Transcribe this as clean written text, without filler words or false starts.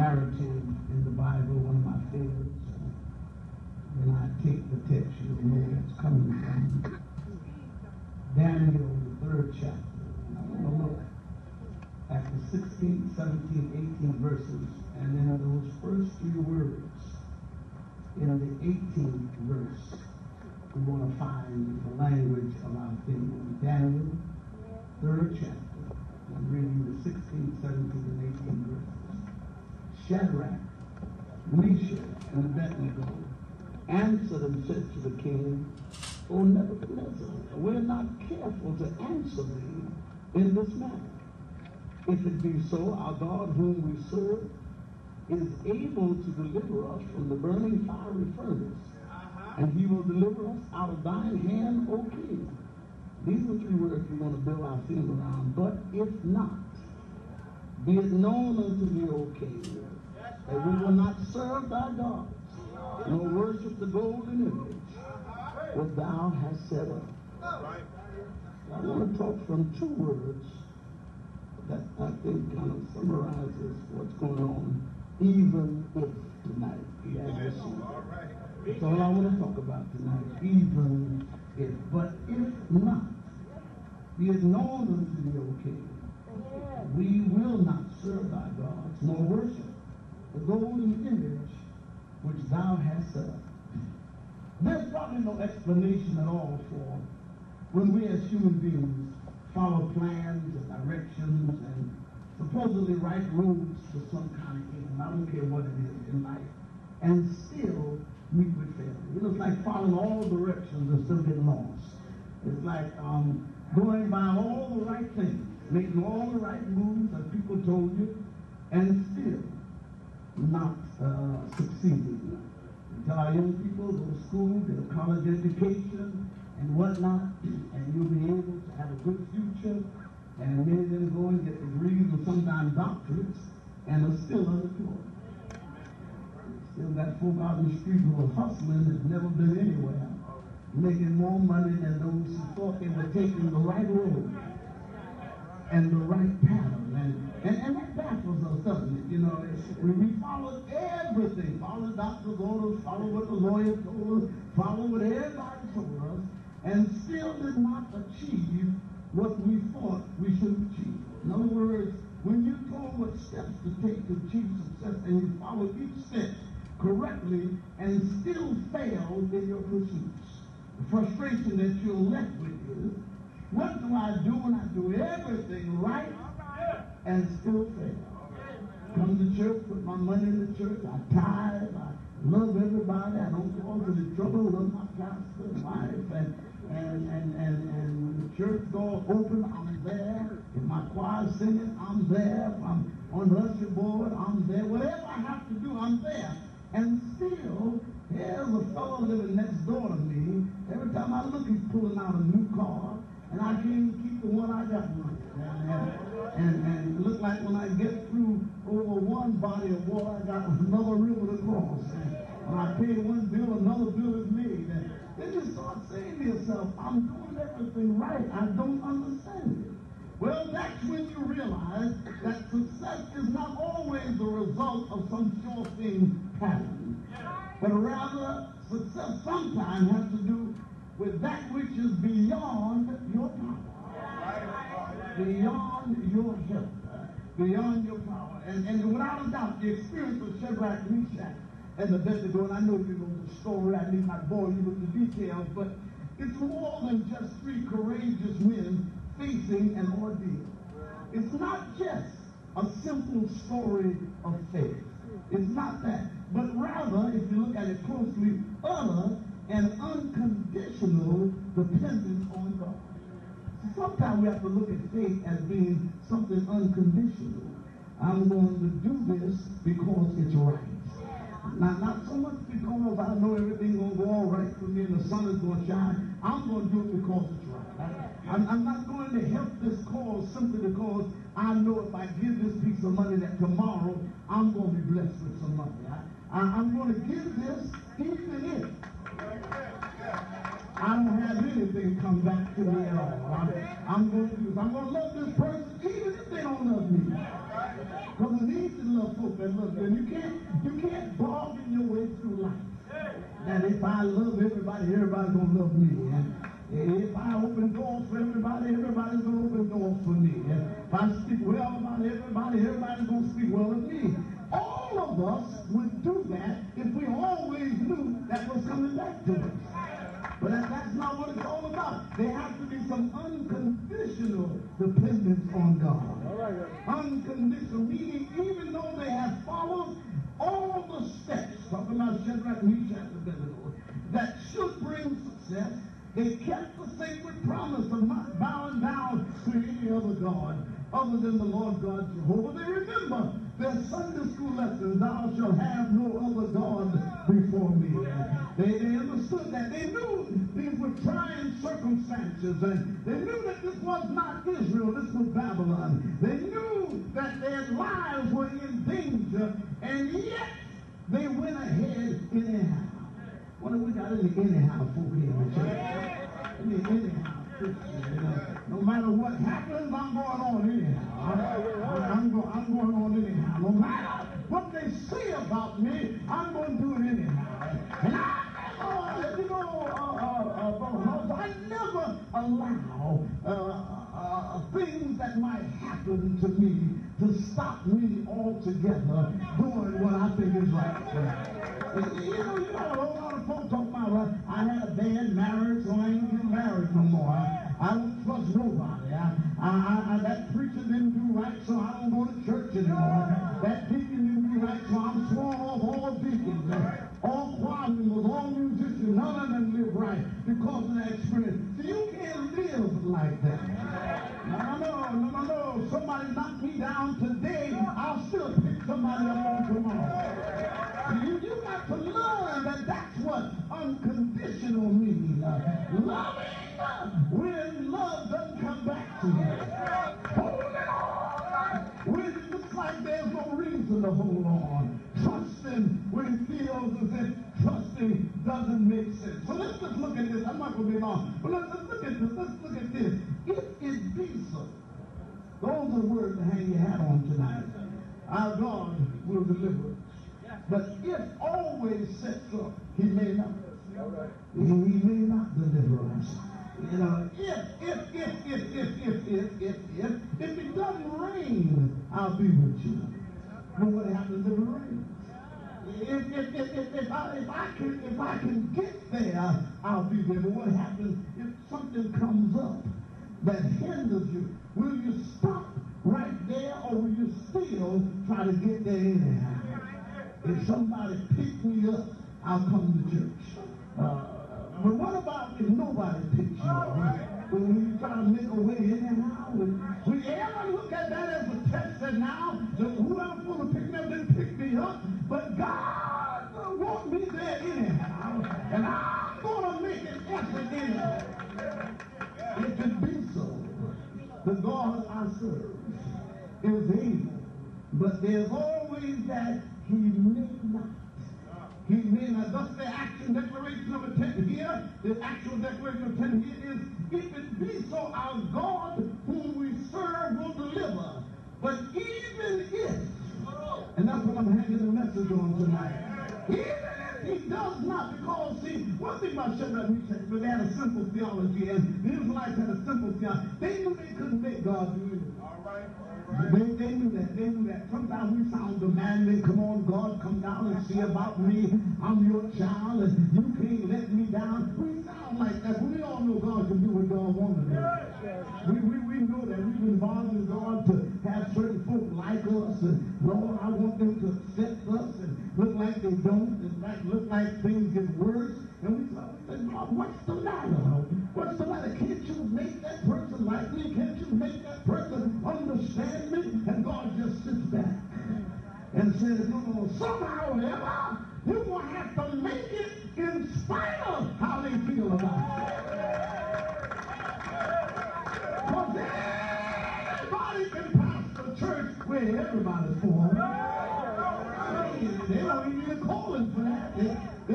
narrative in the Bible, one of my favorites. When I take the text, you'll know where it's coming from. Daniel, the 3rd chapter. And I want to look at the 16th, 17th, 18th verses, and then those first 3 words in the 18th verse. We want to find the language of our theme. Daniel, 3rd chapter. I'm reading the 16th, 17th, and 18th verses. Shadrach, Meshach, and Abednego answered and said to the king, O Nebuchadnezzar, we're not careful to answer thee in this matter. If it be so, our God whom we serve is able to deliver us from the burning fiery furnace, and he will deliver us out of thine hand, O king. These are 3 words we want to build our theme around. But if not, be it known unto thee, O king, that we will not serve thy gods, nor worship the golden image that thou hast set up. I want to talk from 2 words that I think kind of summarizes what's going on, even if tonight. That's all I want to talk about tonight, even if. But if not, be it known unto thee, O king, we will not serve thy gods, nor worship the golden image which thou hast set up. There's probably no explanation at all for when we as human beings follow plans and directions and supposedly write rules for some kind of aim. I don't care what it is in life, and still meet with failure. You know, it's like following all directions and still getting lost. It's like going by all the right things, making all the right moves that people told you, and still not succeeding. We tell our young people, go to school, get a college education, and whatnot, and you'll be able to have a good future. And many of them go and get degrees and sometimes doctorates, and are still unemployed. Still got folk out in the street who are hustling that's never been anywhere, making more money than those who thought they were taking the right road and the right pattern. And that baffles us, doesn't it? You know, we followed everything, follow the doctor's orders, follow what the lawyer told us, follow what everybody told us, and still did not achieve what we thought we should achieve. In other words, when you're told what steps to take to achieve success and you follow each step correctly and still fail in your pursuits, the frustration that you're left with is, what do I do when I do everything right and still fail? Come to church, put my money in the church, I tithe, I love everybody, I don't cause any trouble, love my pastor and wife, and the church door open, I'm there. If my choir's singing, I'm there. If I'm on the usher board, I'm there. Whatever I have to do, I'm there. And still, here's a fellow living next door to me. Every time I look, he's pulling out a new car, and I can't even keep the one I got running. And it looks like when I get through over one body of water, I got another river to cross. And when I pay one bill, another bill is made. And then you start saying to yourself, I'm doing everything right. I don't understand it. Well, that's when you realize that success is not always the result of some sure thing pattern, but rather success sometimes has to do with that which is beyond your power, beyond your help, beyond your power. And without a doubt, the experience of Shadrach, Meshach, and Abednego, and I know you know the story, I need not bore you with the details, but it's more than just 3 courageous men facing an ordeal. It's not just a simple story of faith. It's not that. But rather, if you look at it closely, utter and unconditional dependence on God. So sometimes we have to look at faith as being something unconditional. I'm going to do this because it's right. Not so much because I know everything's going to go all right for me and the sun is going to shine. I'm going to do it because it's right. I'm not going to help this cause simply because I know if I give this piece of money that tomorrow I'm going to be blessed with some money. I'm going to give this even if I don't have anything come back to me at all. I'm going to love this person even if they don't love me. Because it's easy to love folk that love you. And you can't bargain your way through life. That if I love everybody, everybody's going to love me. And if I open doors for everybody, everybody's going to open doors for me. And if I speak well about everybody, everybody's going to speak well of me. All of us would do that if we always knew that was coming back to us. But that's not what it's all about. There has to be some unconditional dependence on God. Unconditional, meaning even though they have followed all the steps, talking about Shadrach, Meshach, and Abednego, that should bring success, they kept the sacred promise of not bowing down to any other God other than the Lord God Jehovah. They remember their Sunday school lessons, thou shalt have no other God before me. They understood that. They knew these were trying circumstances, and they knew that this was not Israel, this was Babylon. They knew that their lives were in danger, and yet they went ahead anyhow. What have we got in the anyhow folk here in the church? In the anyhow. No matter what happens, I'm going on anyhow. I'm going on anyhow. No matter what they say about me, I'm going to do it anyhow. And I never allow things that might happen to me to stop me altogether doing what I think is right. You know a whole lot of folks talk about, well, I had a bad marriage, so I ain't getting married no more. I don't trust nobody. That preacher didn't do right, so I don't go to church anymore. That deacon didn't do right, so I'm sworn off all deacons. All choir members, all musicians, none of them live right because of that experience. So you can't live like that. No. Somebody knocked me down today, I'll still pick somebody up on tomorrow. You got to learn that that's what unconditional means. Loving when love doesn't come back to you. Holding on when it looks like there's no reason to hold on. Trusting when it feels as if trusting doesn't make sense. So let's just look at this. I'm not going to be long. But let's look at this. Let's look at this. If it be so, those are words to hang your hat on tonight. Our God will deliver us. But if always sets up, he may not. He may not deliver us. You know, if it doesn't rain, I'll be with you. But what happens if it rains? If I can get there, I'll be there. But what happens if something comes up that hinders you? Will you stop right there, or will you still try to get there anyhow? If somebody picks me up, I'll come to church. But what about if nobody picks you up? Will you try to make a way anyhow? Will you ever look at that as a test that now whoever's going to pick me up didn't pick me up, but God wants me there anyhow, and I'm going to make an effort anyhow. If it be so, the God I serve is able, but there's always that he may not. He may not. Thus the action declaration of intent here, the actual declaration of intent here is, if it be so, our God whom we serve will deliver. But even if, and that's what I'm hanging the message on tonight, even if he does not, because see, one thing about Shadrach, Meshach, they had a simple theology, and the Israelites had a simple theology. They knew they couldn't make God do anything. They knew that. They knew that. Sometimes we sound demanding. Come on, God, come down and see about me. I'm your child, and you can't let me down. We sound like that. But we all know God can do what God wants to do. We know that. We've been bothering God to have certain folk like us, and Lord, I want them to accept us and look like they don't, and look like things get worse. And we say, God, what's the matter? What's the matter? Can't you make that person like me? Can't you make that person understand me? And God just sits back and says, no, somehow or other, you're going to have to make it in spite of how they feel about it. Because everybody can pastor a church where everybody's for them. They don't even call him for that. They